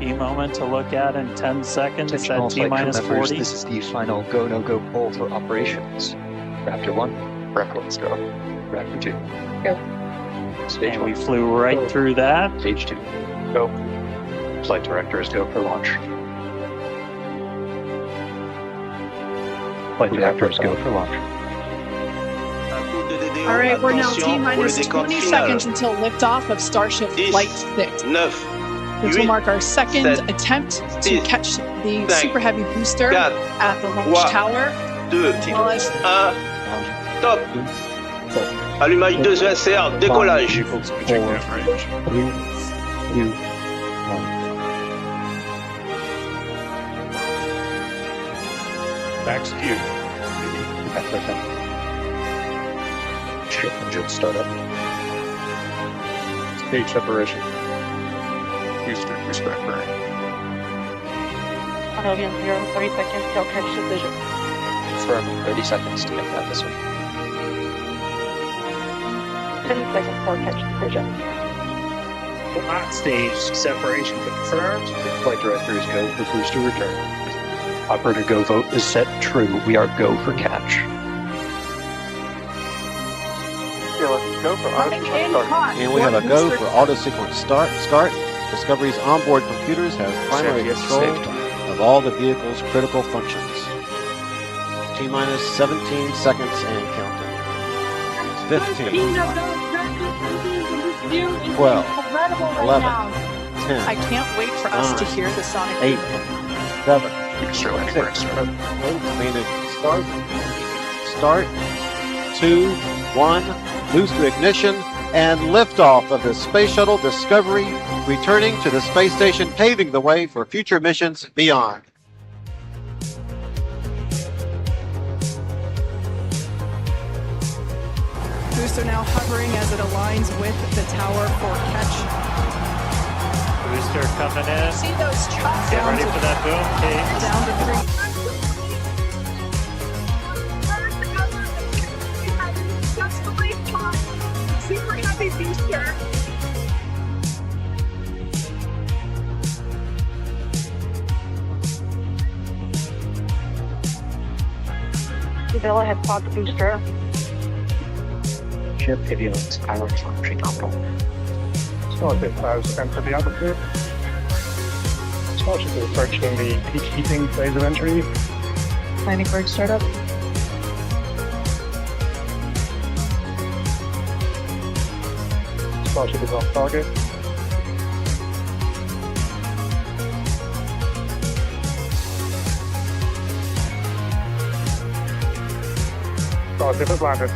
key moment to look at in 10 seconds Attention at T minus 40. This is the final go, no go poll for operations. Raptor 1. Raptor 1's go. Raptor 2. Go. Stage And 1. we flew right Go. through that. Stage 2. Go. Flight directors go for launch. Flight directors go for launch. All right, we're now T minus 20 seconds until liftoff of Starship Flight 6. This will mark our second attempt to catch the Super Heavy booster at the launch tower. 2, Well, 1, top. Allumage 2 VCR, décollage. 4, 3, 2, 1. Max Q. Ship engine startup. Stage separation. Booster respect burn. Autovian 0, 30 seconds till catch decision. Confirm 30 seconds to make that decision. 10 seconds till catch decision. Hot stage separation confirmed. Flight directors go for booster return. Operator go vote is set true. We are go for catch. Go for coming in hot. And we have a go for auto sequence start. Discovery's onboard computers have primary control of all the vehicle's critical functions. T minus 17 seconds and counting. 15, 12, 11, 10, I can't wait for us to hear the sonic 8, 7, Sure, 6, start, 2, 1, booster ignition, and liftoff of the Space Shuttle Discovery, returning to the space station, paving the way for future missions beyond. Booster now hovering as it aligns with the tower for catch. Booster coming in. See those trucks Get down ready to, for that boom, Kate. down to 3. Super Heavy booster. Villa has caught the booster. Ship avionics power telemetry console. Starship has entered the atmosphere. Starship is approaching the peak heating phase of entry. Planning for startup. Starship is on target. Starship has landed.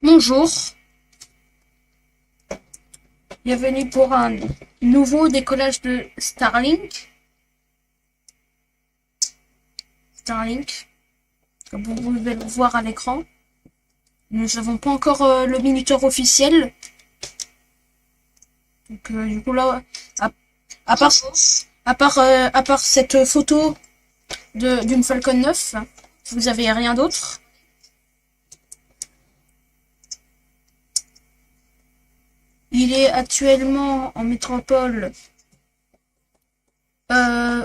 Bonjour. Bienvenue pour un nouveau décollage de Starlink. Starlink, comme vous pouvez le voir à l'écran. Nous n'avons pas encore le minuteur officiel. Donc du coup là, à part cette photo d'une Falcon 9, vous avez rien d'autre. Il est actuellement en métropole. Il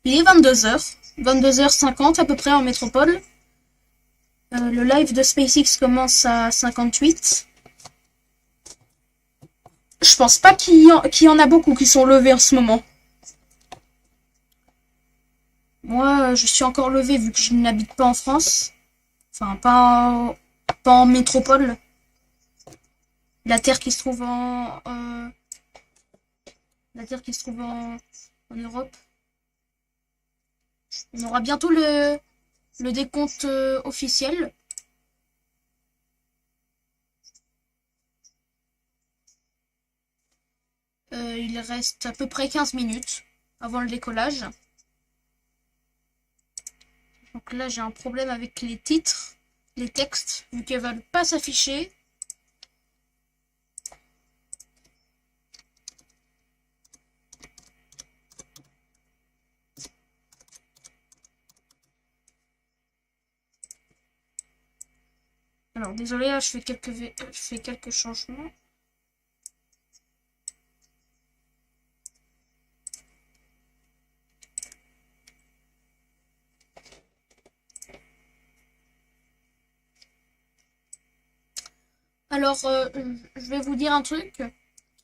est 22h. 22h50 à peu près en métropole. Le live de SpaceX commence à 58. Je pense pas qu'il y en a beaucoup qui sont levés en ce moment. Moi, je suis encore levé vu que je n'habite pas en France. Enfin, pas en métropole. La Terre qui se trouve en Europe. On aura bientôt le décompte officiel. Il reste à peu près 15 minutes avant le décollage. Donc là, j'ai un problème avec les titres, les textes, vu qu'elles ne veulent pas s'afficher. Alors, désolé, là, je fais quelques changements. Alors, je vais vous dire un truc.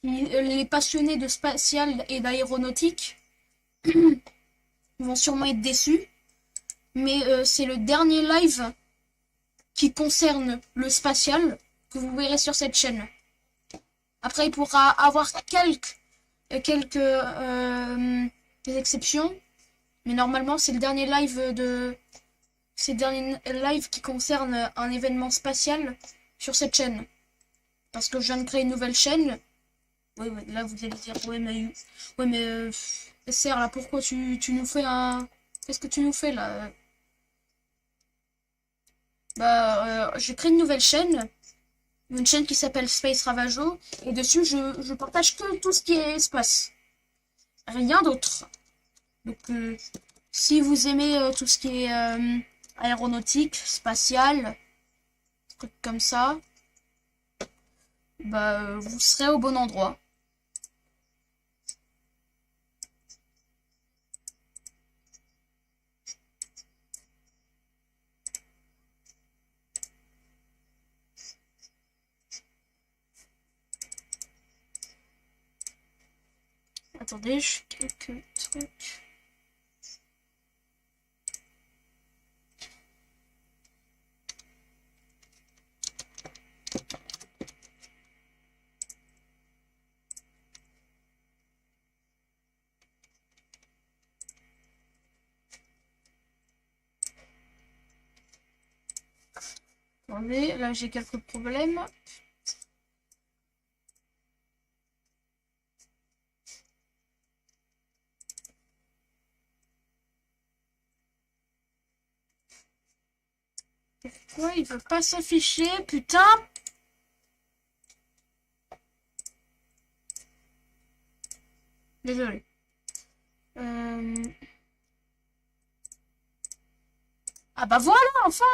Les passionnés de spatial et d'aéronautique vont sûrement être déçus. Mais c'est le dernier live qui concerne le spatial que vous verrez sur cette chaîne. Après, il pourra avoir quelques exceptions. Mais normalement, c'est le dernier live qui concerne un événement spatial sur cette chaîne. Parce que je viens de créer une nouvelle chaîne. Ouais, là vous allez dire, ouais mais SR là, pourquoi tu nous fais un... Qu'est-ce que tu nous fais là? J'ai créé une nouvelle chaîne. Une chaîne qui s'appelle Space Ravageau. Et dessus, je partage que tout ce qui est espace. Rien d'autre. Donc, si vous aimez tout ce qui est aéronautique, spatial, trucs comme ça, vous serez au bon endroit. Attendez, je fais quelques trucs. Attendez, là j'ai quelques problèmes. Pourquoi il veut pas s'afficher, putain? Désolé. Ah bah voilà, enfin!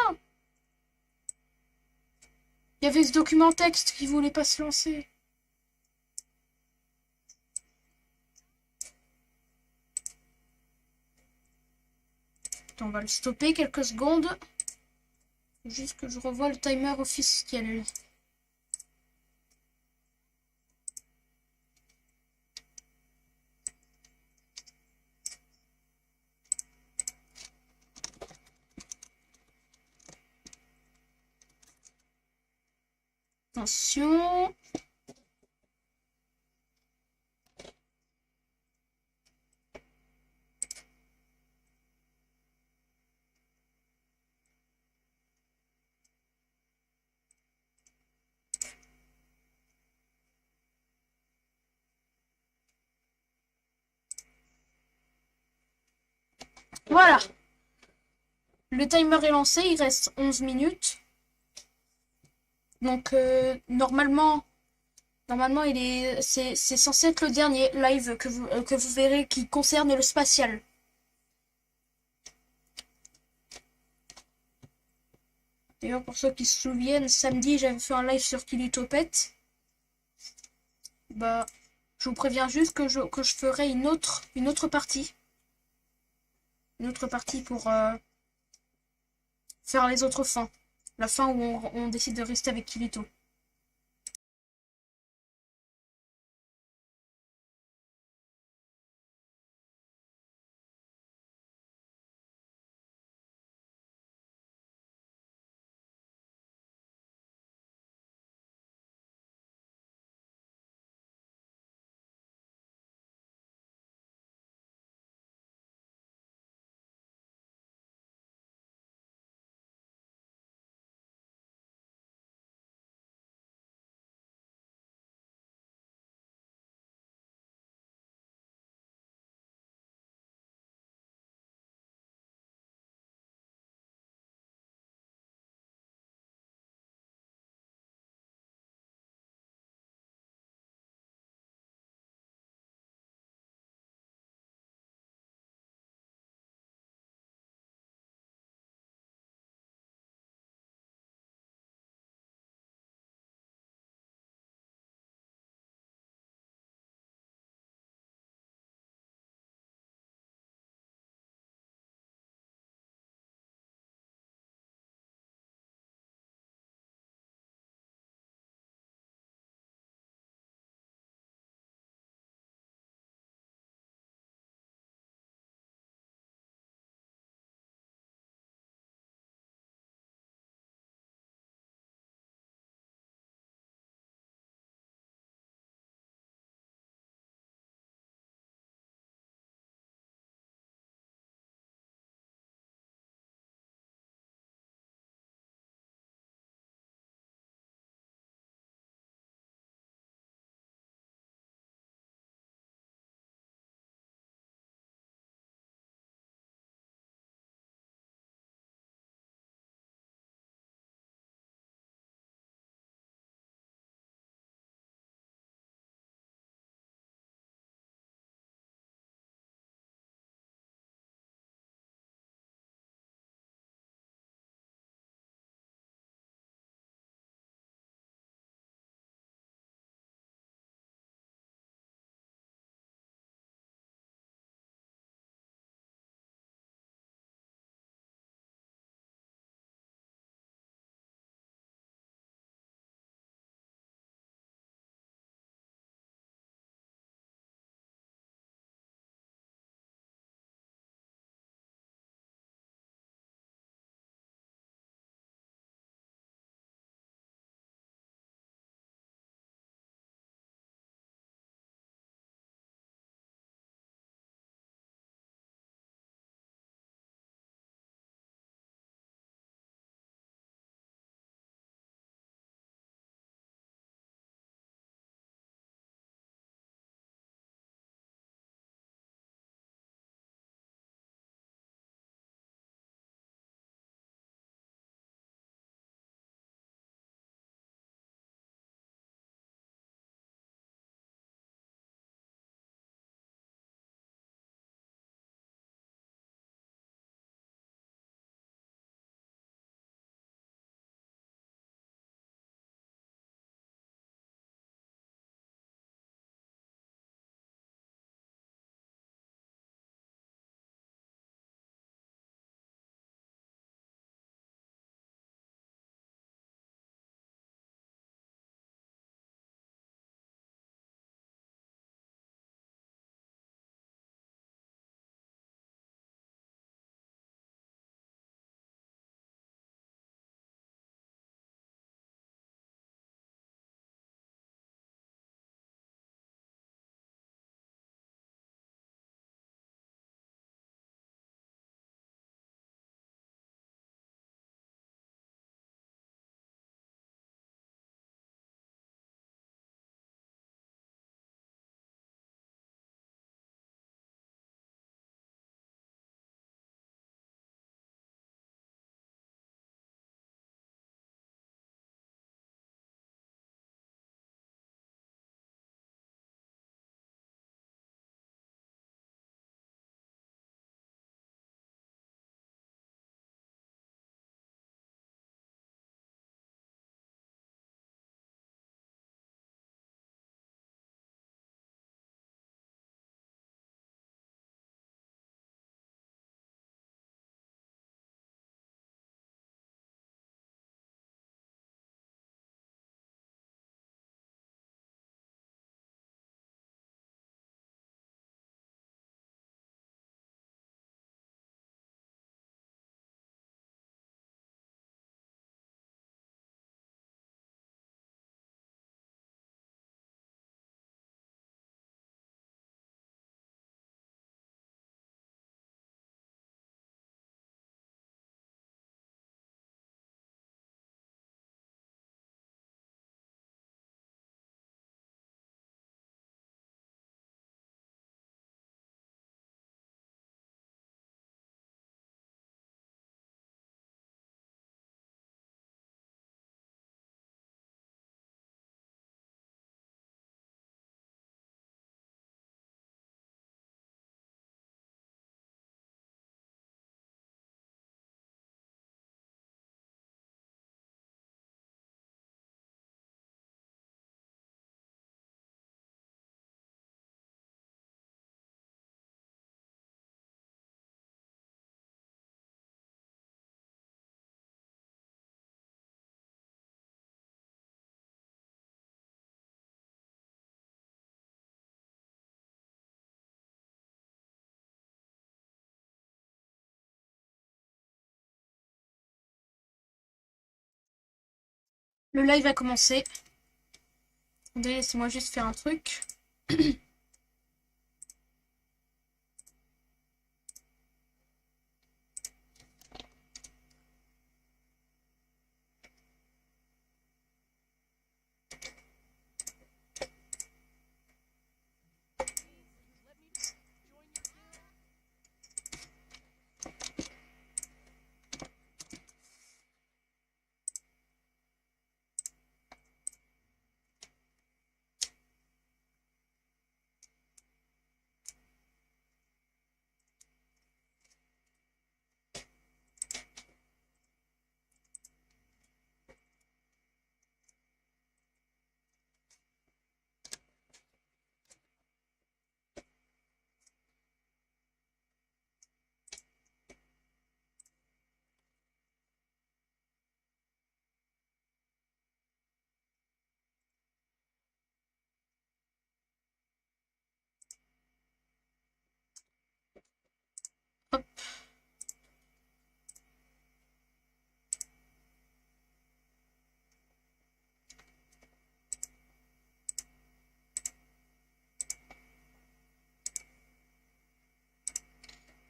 Il y avait ce document texte qui voulait pas se lancer. Attends, on va le stopper quelques secondes. Faut juste que je revoie le timer officiel. Attention. Voilà. Le timer est lancé, il reste 11 minutes. Donc normalement c'est censé être le dernier live que vous verrez qui concerne le spatial. D'ailleurs, pour ceux qui se souviennent, samedi j'avais fait un live sur Kilitopet. Bah, je vous préviens juste que je ferai une autre partie. Une autre partie pour faire les autres fins. La fin où on décide de rester avec Kilito. Le live a commencé. Attendez, laissez-moi juste faire un truc. Hop.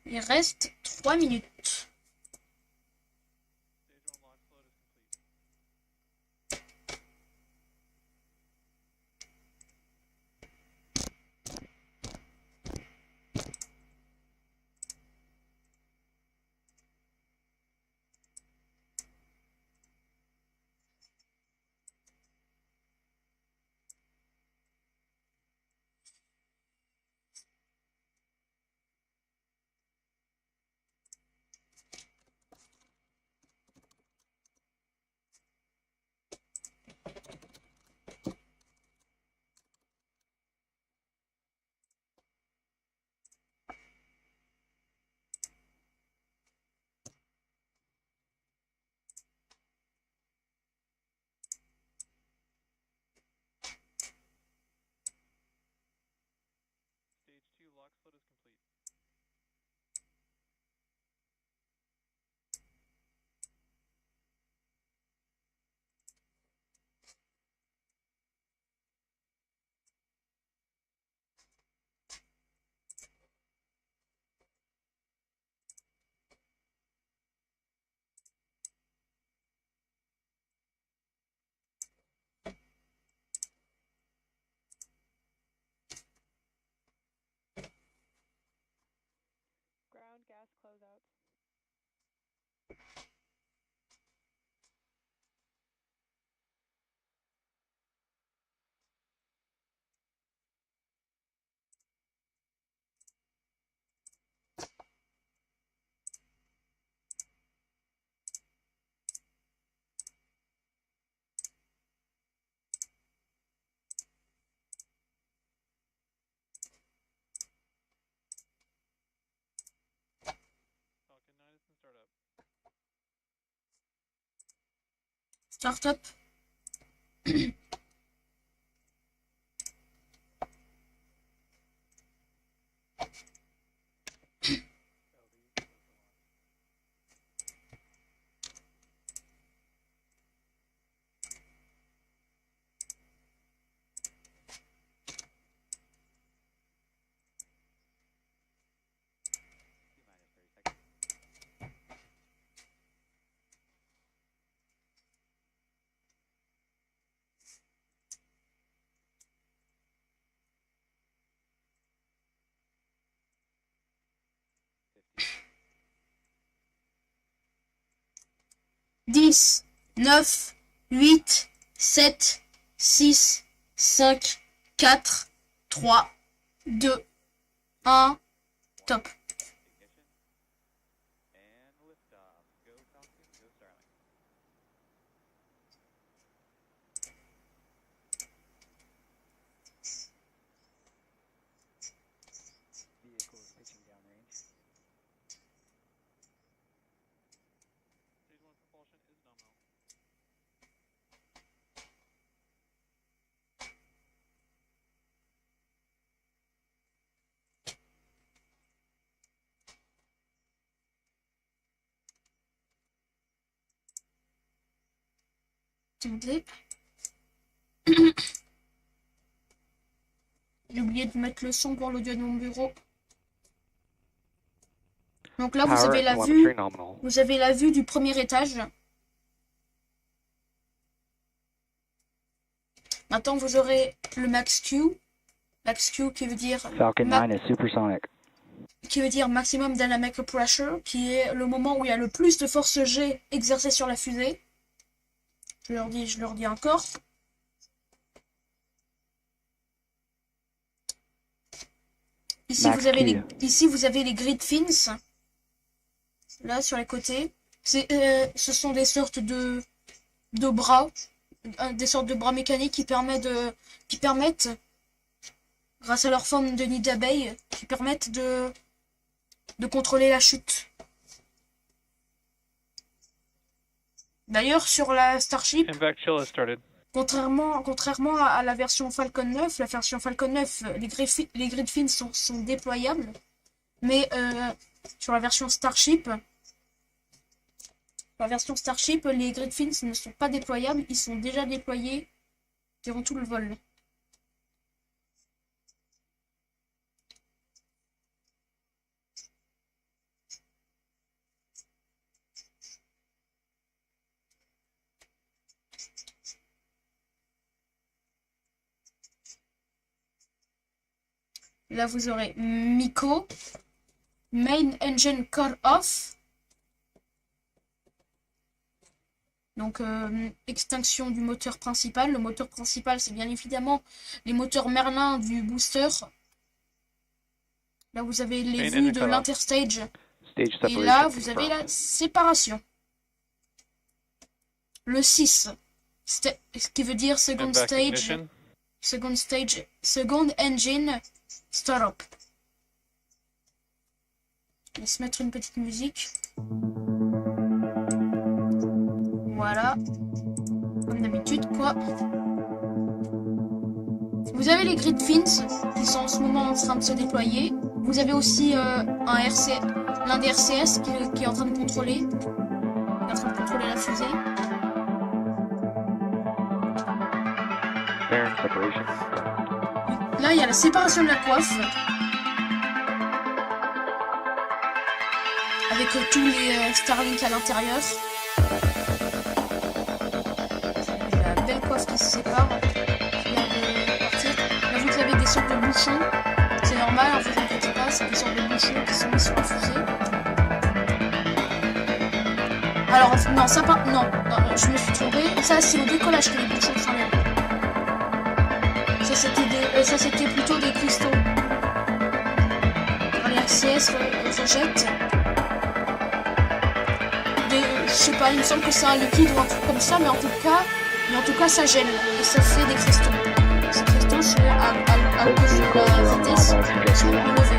Il reste 3 minutes. Ground gas closeout. Startup. Dix, 9, 8, 7, 6, 5, 4, 3, 2, 1, top. Attendez. J'ai oublié de mettre le son pour l'audio de mon bureau. Donc là, vous avez la vue du premier étage. Maintenant, vous aurez le max Q. Max Q qui veut dire Falcon 9 is supersonic. Qui veut dire maximum dynamic pressure, qui est le moment où il y a le plus de force G exercée sur la fusée. Je leur dis encore. Ici, vous avez les grid fins. Là, sur les côtés. Ce sont des sortes de bras. Des sortes de bras mécaniques qui permettent, grâce à leur forme de nid d'abeille, qui permettent de contrôler la chute. D'ailleurs, sur la Starship, contrairement à la version Falcon 9, les grid fins sont déployables. Mais sur la version Starship, les grid fins ne sont pas déployables, ils sont déjà déployés durant tout le vol. Là, vous aurez MICO, Main Engine Cut Off. Donc, extinction du moteur principal. Le moteur principal, c'est bien évidemment les moteurs Merlin du booster. Là, vous avez les vues de l'interstage. Et là, vous avez la séparation. Le 6, ce qui veut dire second engine startup. On va se mettre une petite musique. Voilà. Comme d'habitude, quoi. Vous avez les grid fins qui sont en ce moment en train de se déployer. Vous avez aussi l'un des RCS qui est en train de contrôler. La fusée. Là, il y a la séparation de la coiffe. Avec tous les starlink à l'intérieur. La belle coiffe qui se sépare. Là, vous avez des sortes de bouchons. C'est normal, en fait, vous inquiétez pas, c'est des sortes de bouchons qui sont mis sur la fusée. Alors, non, je me suis trompée. Ça, c'est au décollage que les bouchons s'enlèvent. Ça, c'était plutôt des cristaux. Quand les RCS rejettent. Je sais pas, il me semble que c'est un liquide ou un truc comme ça, mais en tout cas, ça gèle. Et ça fait des cristaux. Ces cristaux sont à cause de la vitesse, sont enlevés.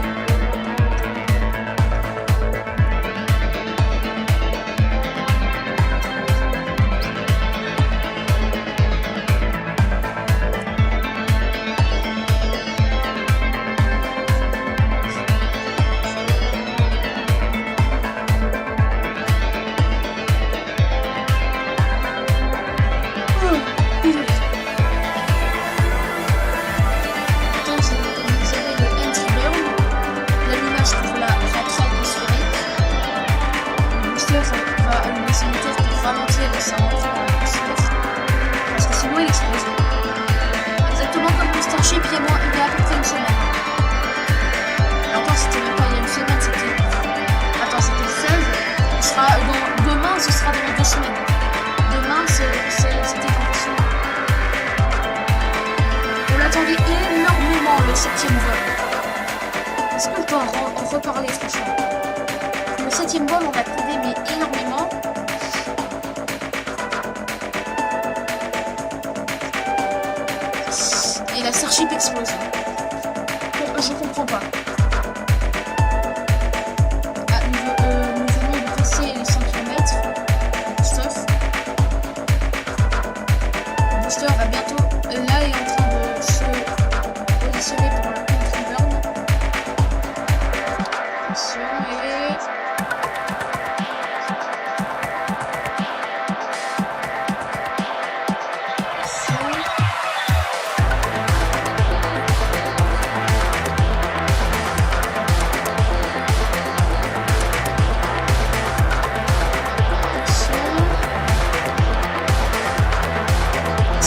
Reparler franchement. Le 7e vol, on va t'aider mais énormément. Et la Starship explose. Je comprends pas. Nous venons de passer les 100 km. Sauf. Le booster va bientôt. Là, est en train de se positionner pour le contre-burn.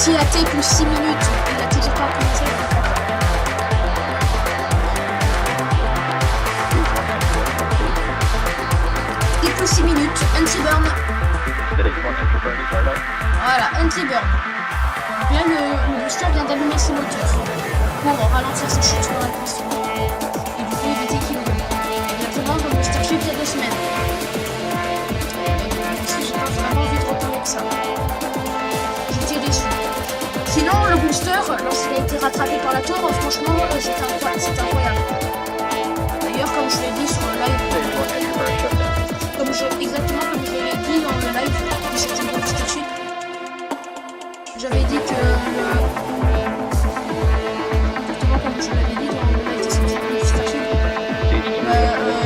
si AT plus 6 minutes, il a toujours pas commencé. T plus 6 minutes, entry burn. Voilà, entry burn. Bien, le booster vient d'allumer ses moteurs pour ralentir sa chute sur l'atmosphère. Et du coup éviter qu'il meure. Exactement comme le Starship il y a 2 semaines. J'ai pas vraiment envie de reparler de ça. J'étais déçu. Sinon, le booster, lorsqu'il a été rattrapé par la tour, franchement, c'est incroyable. D'ailleurs, comme je l'ai dit sur le live, exactement comme je l'ai dit dans le live du septembre du Starship, j'avais dit que exactement comme je l'avais dit dans le live du septembre du Starship,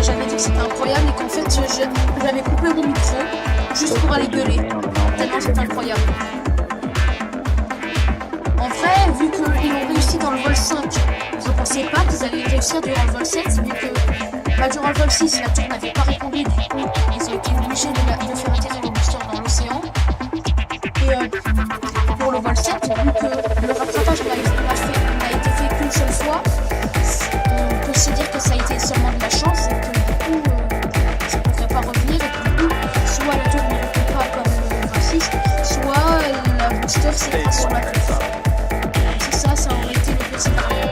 j'avais dit que c'était incroyable et qu'en fait j'avais coupé mon micro juste pour aller gueuler, tellement c'est incroyable. En vrai, vu qu'ils ont réussi dans le vol 5, je ne pensais pas qu'ils allaient réussir durant le vol 7, vu que durant le vol 6, la tour n'avait pas répondu, du coup, ils ont été obligés de faire atterrir le booster dans l'océan. Et pour le vol 7, vu que le rattrapage n'a été fait qu'une seule fois, on peut se dire que ça a été seulement de la chance et que du coup, ça ne pourrait pas revenir et que du coup, soit la tour ne répond pas comme le vol 6, soit la booster s'écrase sur la tour. Ça aurait été le pire scénario.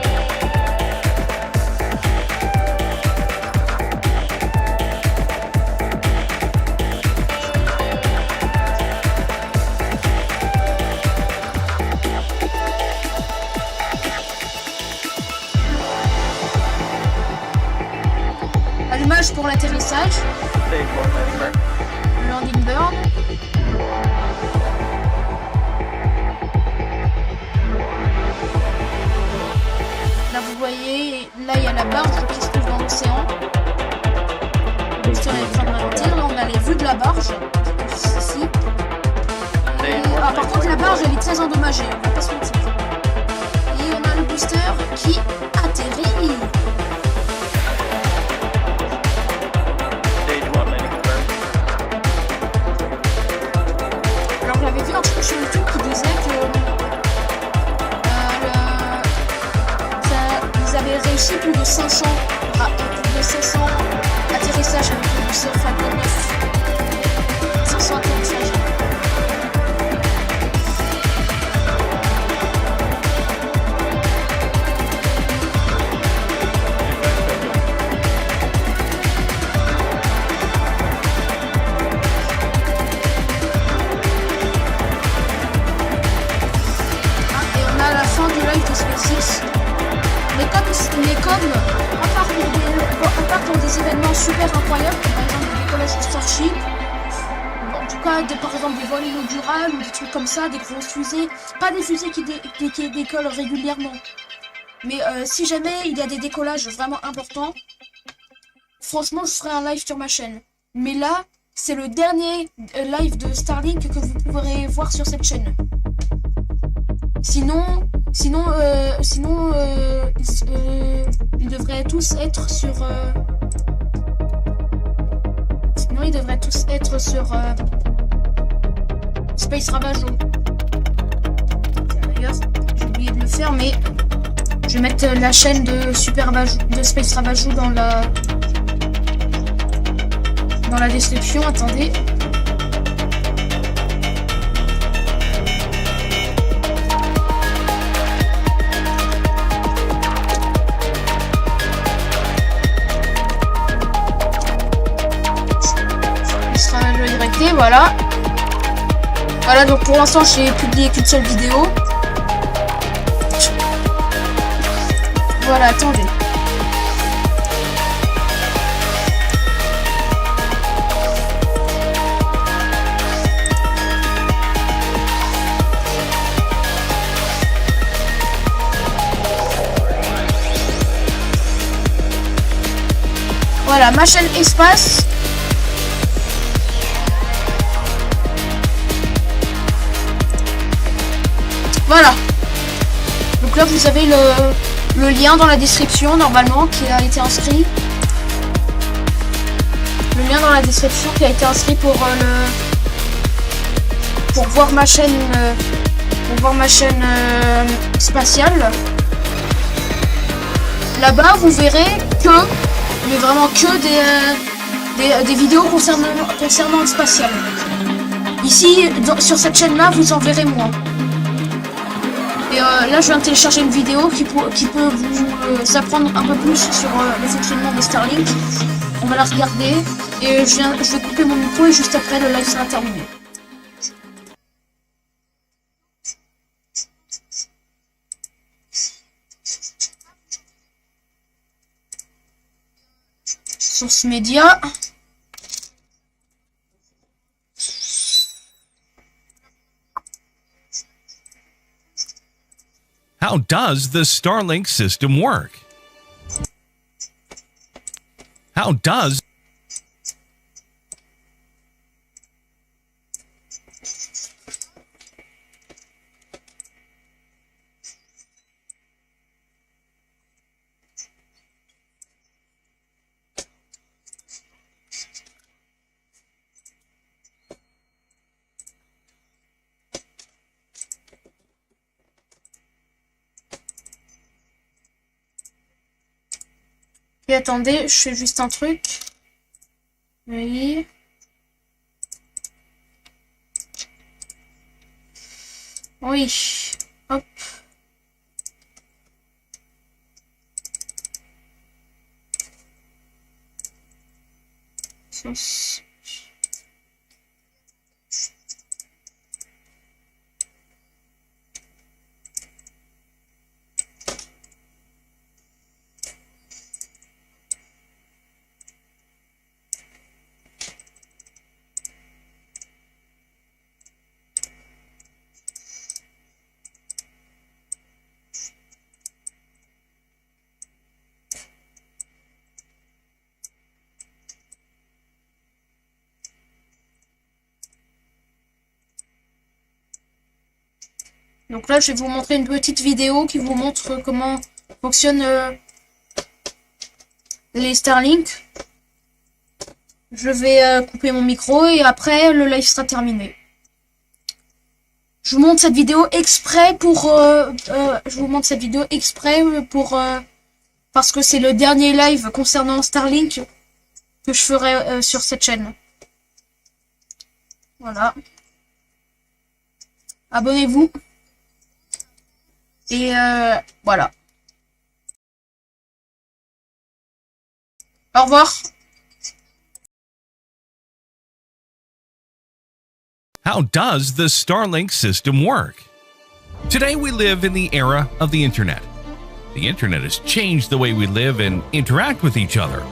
Allumage pour l'atterrissage. Landing burn. Là vous voyez, là il y a la barge qui se trouve dans l'océan. Le booster est en train de ralentir. Là on a les vues de la barge. Ici. Par contre la barge elle est très endommagée, on va pas se mentir. Et on a le booster qui atterrit. Alors j'avais vu un truc sur YouTube qui disait que ils avaient réussi plus de 500 atterrissages avec le booster Falcon 9. 500 atterrissages. Mais comme à part pour des événements super incroyables, comme par exemple le décollage du Starship, en tout cas par exemple des vols inaugurales ou des trucs comme ça, des grosses fusées, pas des fusées qui décollent régulièrement, mais si jamais il y a des décollages vraiment importants, franchement je ferai un live sur ma chaîne. Mais là, c'est le dernier live de Starlink que vous pourrez voir sur cette chaîne. Sinon, ils devraient tous être sur. Sinon, ils devraient tous être sur Space Ravageau. D'ailleurs, j'ai oublié de le faire, mais je vais mettre la chaîne de Space Ravageau dans la description. Attendez. Voilà. Voilà, donc pour l'instant j'ai publié qu'une seule vidéo. Voilà, attendez. Voilà, ma chaîne Espace. Voilà. Donc là vous avez le lien dans la description normalement qui a été inscrit. Le lien dans la description qui a été inscrit pour voir ma chaîne pour voir ma chaîne spatiale. Là-bas, vous verrez mais vraiment que des vidéos concernant le spatial. Ici, sur cette chaîne-là, vous en verrez moins. Et là, je viens de télécharger une vidéo qui peut vous apprendre un peu plus sur le fonctionnement des Starlink. On va la regarder et je vais couper mon micro et juste après, le live sera terminé. Source média. How does the Starlink system work? How does Et attendez, je fais juste un truc. Oui. Oui. Hop. Sauce. Donc là, je vais vous montrer une petite vidéo qui vous montre comment fonctionnent les Starlink. Je vais couper mon micro et après, le live sera terminé. Je vous montre cette vidéo exprès parce que c'est le dernier live concernant Starlink que je ferai sur cette chaîne. Voilà. Abonnez-vous. Et voilà. Au revoir. How does the Starlink system work? Today we live in the era of the internet. The internet has changed the way we live and interact with each other.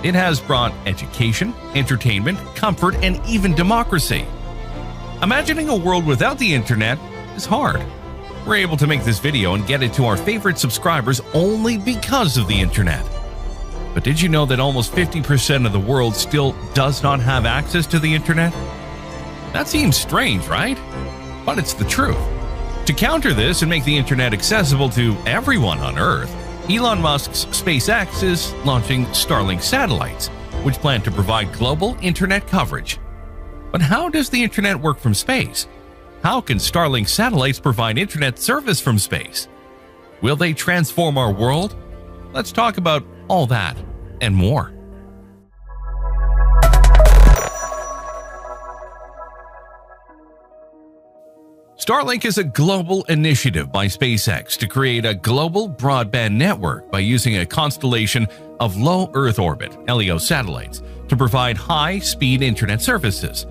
It has brought education, entertainment, comfort, and even democracy. Imagining a world without the internet is hard. We're able to make this video and get it to our favorite subscribers only because of the internet. But did you know that almost 50% of the world still does not have access to the internet? That seems strange, right? But it's the truth. To counter this and make the internet accessible to everyone on Earth, Elon Musk's SpaceX is launching Starlink satellites, which plan to provide global internet coverage. But how does the internet work from space? How can Starlink satellites provide internet service from space? Will they transform our world? Let's talk about all that and more. Starlink is a global initiative by SpaceX to create a global broadband network by using a constellation of low Earth orbit (LEO) satellites to provide high-speed internet services.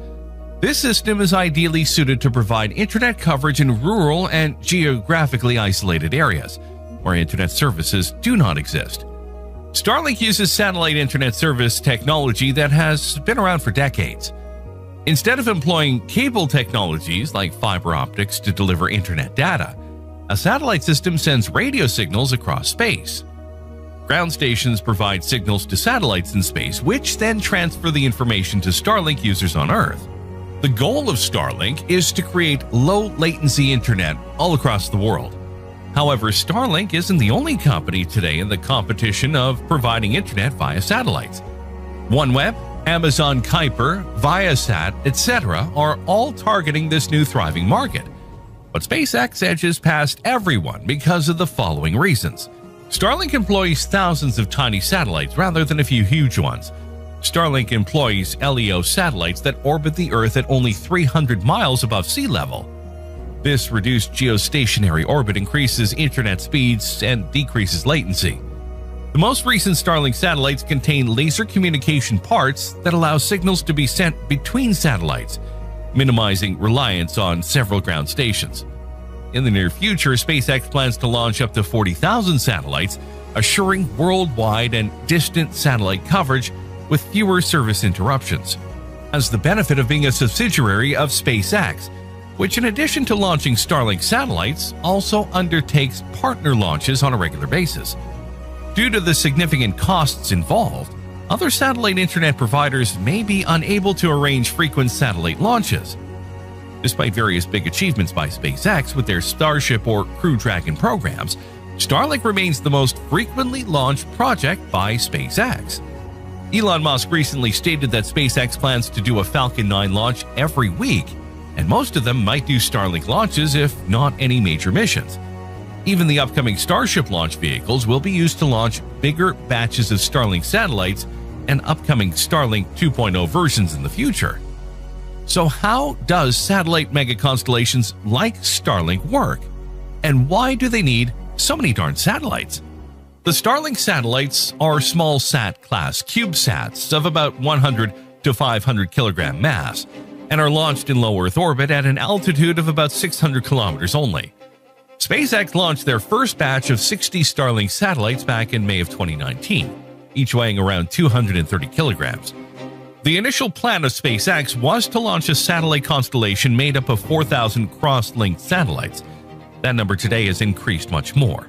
This system is ideally suited to provide internet coverage in rural and geographically isolated areas where internet services do not exist. Starlink uses satellite internet service technology that has been around for decades. Instead of employing cable technologies like fiber optics to deliver internet data, a satellite system sends radio signals across space. Ground stations provide signals to satellites in space, which then transfer the information to Starlink users on Earth. The goal of Starlink is to create low-latency internet all across the world. However, Starlink isn't the only company today in the competition of providing internet via satellites. OneWeb, Amazon Kuiper, Viasat, etc. are all targeting this new thriving market. But SpaceX edges past everyone because of the following reasons. Starlink employs thousands of tiny satellites rather than a few huge ones. Starlink employs LEO satellites that orbit the Earth at only 300 miles above sea level. This reduced geostationary orbit increases internet speeds and decreases latency. The most recent Starlink satellites contain laser communication parts that allow signals to be sent between satellites, minimizing reliance on several ground stations. In the near future, SpaceX plans to launch up to 40,000 satellites, assuring worldwide and distant satellite coverage with fewer service interruptions. Has the benefit of being a subsidiary of SpaceX, which in addition to launching Starlink satellites, also undertakes partner launches on a regular basis. Due to the significant costs involved, other satellite internet providers may be unable to arrange frequent satellite launches. Despite various big achievements by SpaceX with their Starship or Crew Dragon programs, Starlink remains the most frequently launched project by SpaceX. Elon Musk recently stated that SpaceX plans to do a Falcon 9 launch every week, and most of them might do Starlink launches if not any major missions. Even the upcoming Starship launch vehicles will be used to launch bigger batches of Starlink satellites and upcoming Starlink 2.0 versions in the future. So how does satellite mega constellations like Starlink work? And why do they need so many darn satellites? The Starlink satellites are small sat-class CubeSats of about 100 to 500 kilogram mass and are launched in low Earth orbit at an altitude of about 600 kilometers only. SpaceX launched their first batch of 60 Starlink satellites back in May of 2019, each weighing around 230 kilograms. The initial plan of SpaceX was to launch a satellite constellation made up of 4,000 cross-linked satellites. That number today has increased much more.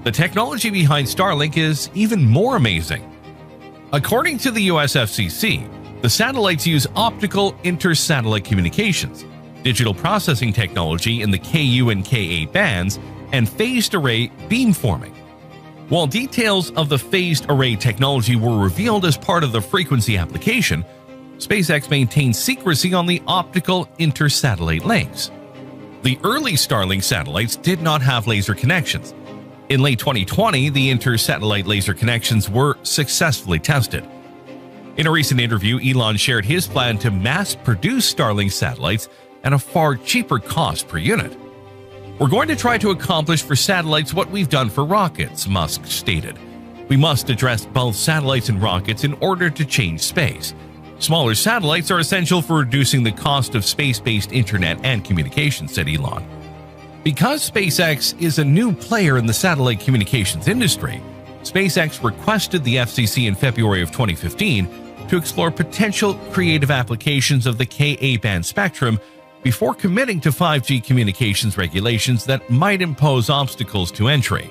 The technology behind Starlink is even more amazing. According to the US FCC, the satellites use optical inter-satellite communications, digital processing technology in the Ku and Ka bands, and phased array beamforming. While details of the phased array technology were revealed as part of the frequency application, SpaceX maintained secrecy on the optical inter-satellite links. The early Starlink satellites did not have laser connections. In late 2020, the inter-satellite laser connections were successfully tested. In a recent interview, Elon shared his plan to mass-produce Starlink satellites at a far cheaper cost per unit. "We're going to try to accomplish for satellites what we've done for rockets," Musk stated. "We must address both satellites and rockets in order to change space. Smaller satellites are essential for reducing the cost of space-based internet and communications," said Elon. Because SpaceX is a new player in the satellite communications industry, SpaceX requested the FCC in February of 2015 to explore potential creative applications of the Ka-band spectrum before committing to 5G communications regulations that might impose obstacles to entry.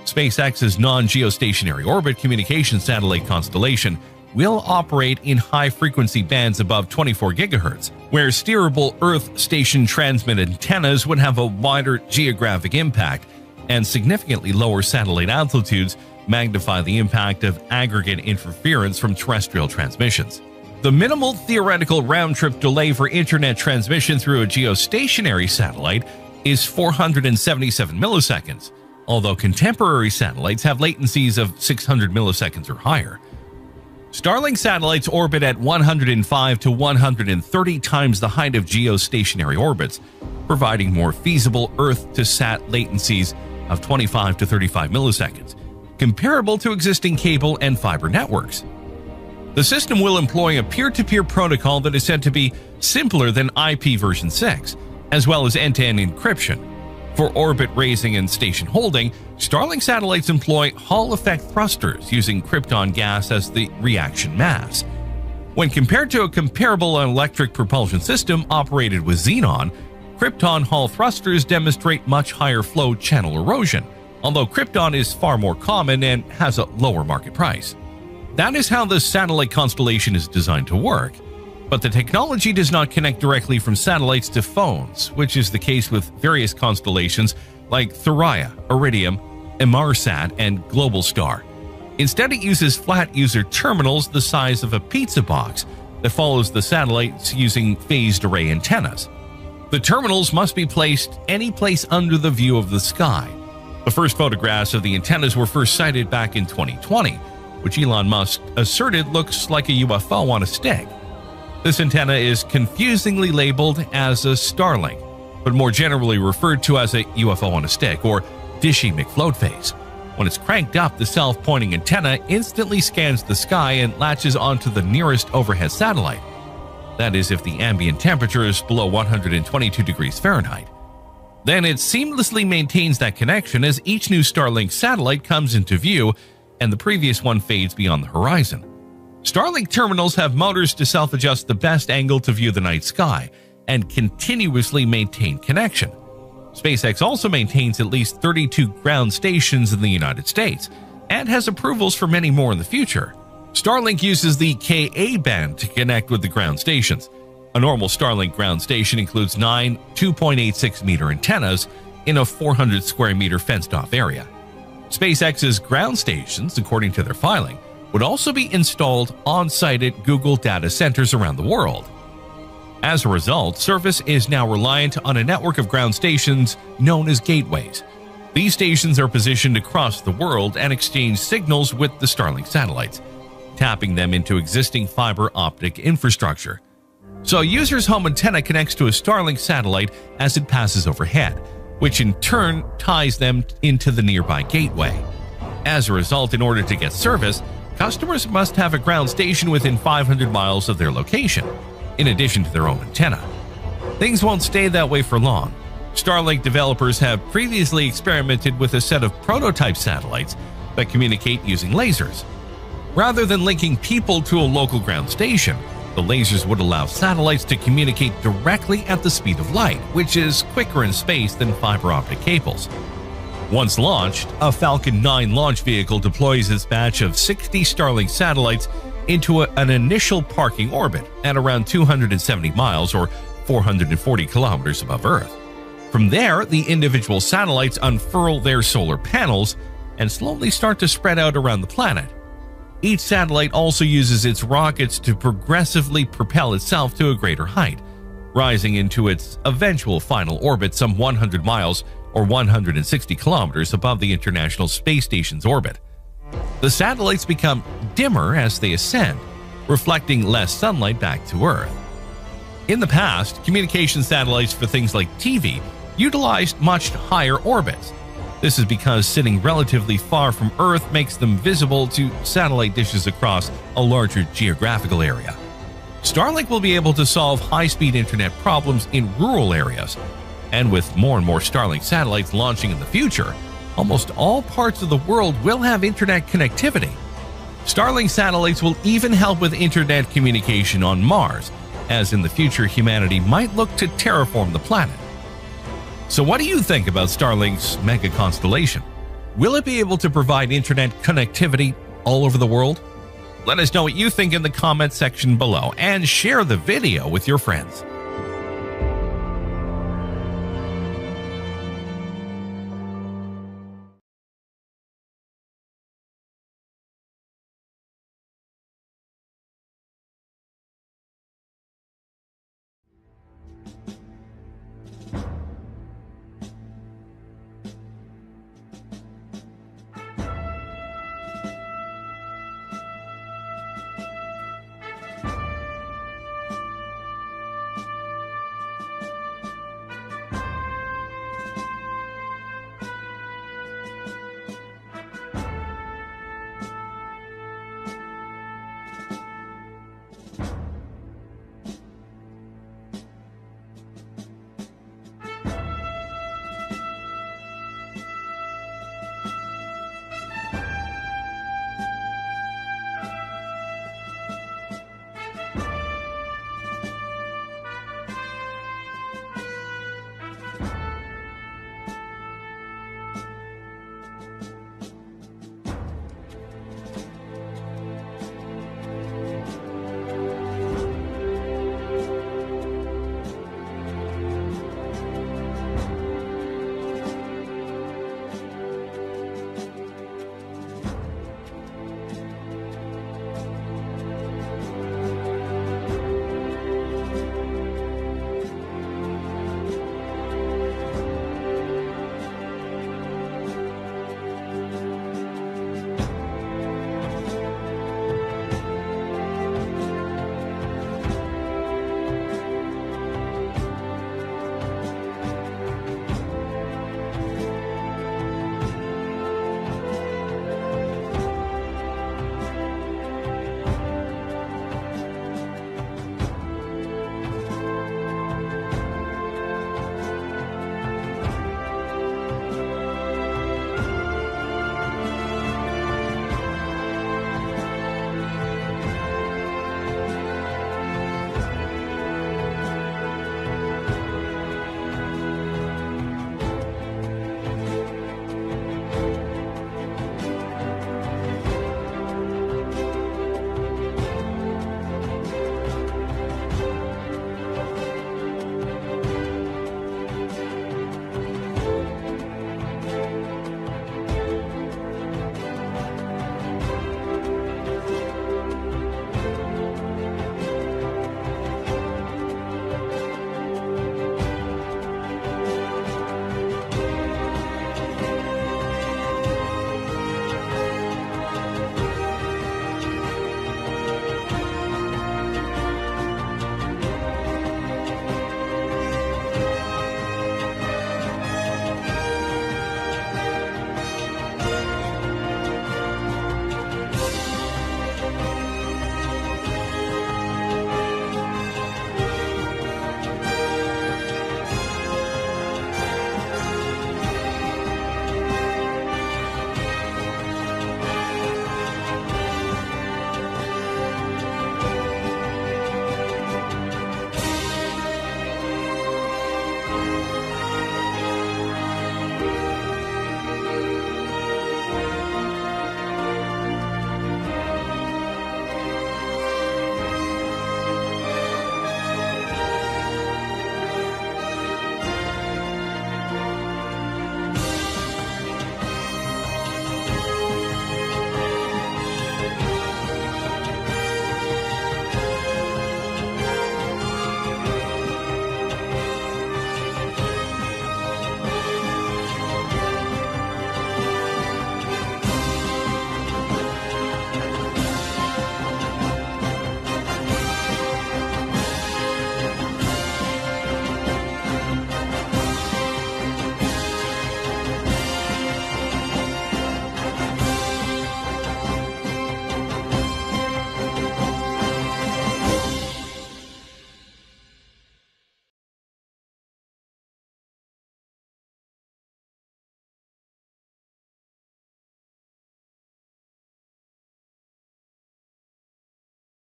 SpaceX's non-geostationary orbit communication satellite constellation will operate in high-frequency bands above 24 GHz, where steerable Earth station transmit antennas would have a wider geographic impact, and significantly lower satellite altitudes magnify the impact of aggregate interference from terrestrial transmissions. The minimal theoretical round-trip delay for internet transmission through a geostationary satellite is 477 milliseconds, although contemporary satellites have latencies of 600 milliseconds or higher. Starlink satellites orbit at 105 to 130 times the height of geostationary orbits, providing more feasible Earth-to-sat latencies of 25 to 35 milliseconds, comparable to existing cable and fiber networks. The system will employ a peer-to-peer protocol that is said to be simpler than IP version 6, as well as end-to-end encryption. For orbit raising and station holding, Starlink satellites employ Hall effect thrusters using krypton gas as the reaction mass. When compared to a comparable electric propulsion system operated with xenon, krypton Hall thrusters demonstrate much higher flow channel erosion, although krypton is far more common and has a lower market price. That is how the satellite constellation is designed to work. But the technology does not connect directly from satellites to phones, which is the case with various constellations like Thuraya, Iridium, Inmarsat, and Globalstar. Instead, it uses flat user terminals the size of a pizza box that follows the satellites using phased array antennas. The terminals must be placed any place under the view of the sky. The first photographs of the antennas were first sighted back in 2020, which Elon Musk asserted looks like a UFO on a stick. This antenna is confusingly labeled as a starlink, but more generally referred to as a UFO on a stick or Dishy McFloatface. When it's cranked up, the self-pointing antenna instantly scans the sky and latches onto the nearest overhead satellite. That is, if the ambient temperature is below 122 degrees Fahrenheit. Then it seamlessly maintains that connection as each new Starlink satellite comes into view and the previous one fades beyond the horizon. Starlink terminals have motors to self-adjust the best angle to view the night sky and continuously maintain connection. SpaceX also maintains at least 32 ground stations in the United States and has approvals for many more in the future. Starlink uses the Ka band to connect with the ground stations. A normal Starlink ground station includes 9 2.86-meter antennas in a 400 square meter fenced-off area. SpaceX's ground stations, according to their filing, would also be installed on-site at Google data centers around the world. As a result, service is now reliant on a network of ground stations known as gateways. These stations are positioned across the world and exchange signals with the Starlink satellites, tapping them into existing fiber optic infrastructure. So a user's home antenna connects to a Starlink satellite as it passes overhead, which in turn ties them into the nearby gateway. As a result, in order to get service, customers must have a ground station within 500 miles of their location, in addition to their own antenna. Things won't stay that way for long. Starlink developers have previously experimented with a set of prototype satellites that communicate using lasers. Rather than linking people to a local ground station, the lasers would allow satellites to communicate directly at the speed of light, which is quicker in space than fiber optic cables. Once launched, a Falcon 9 launch vehicle deploys its batch of 60 Starlink satellites into an initial parking orbit at around 270 miles or 440 kilometers above Earth. From there, the individual satellites unfurl their solar panels and slowly start to spread out around the planet. Each satellite also uses its rockets to progressively propel itself to a greater height, rising into its eventual final orbit some 100 miles or 160 kilometers above the International Space Station's orbit. The satellites become dimmer as they ascend, reflecting less sunlight back to Earth. In the past, communication satellites for things like TV utilized much higher orbits. This is because sitting relatively far from Earth makes them visible to satellite dishes across a larger geographical area. Starlink will be able to solve high-speed internet problems in rural areas, and with more and more Starlink satellites launching in the future, almost all parts of the world will have internet connectivity. Starlink satellites will even help with internet communication on Mars, as in the future humanity might look to terraform the planet. So what do you think about Starlink's mega constellation? Will it be able to provide internet connectivity all over the world? Let us know what you think in the comment section below and share the video with your friends.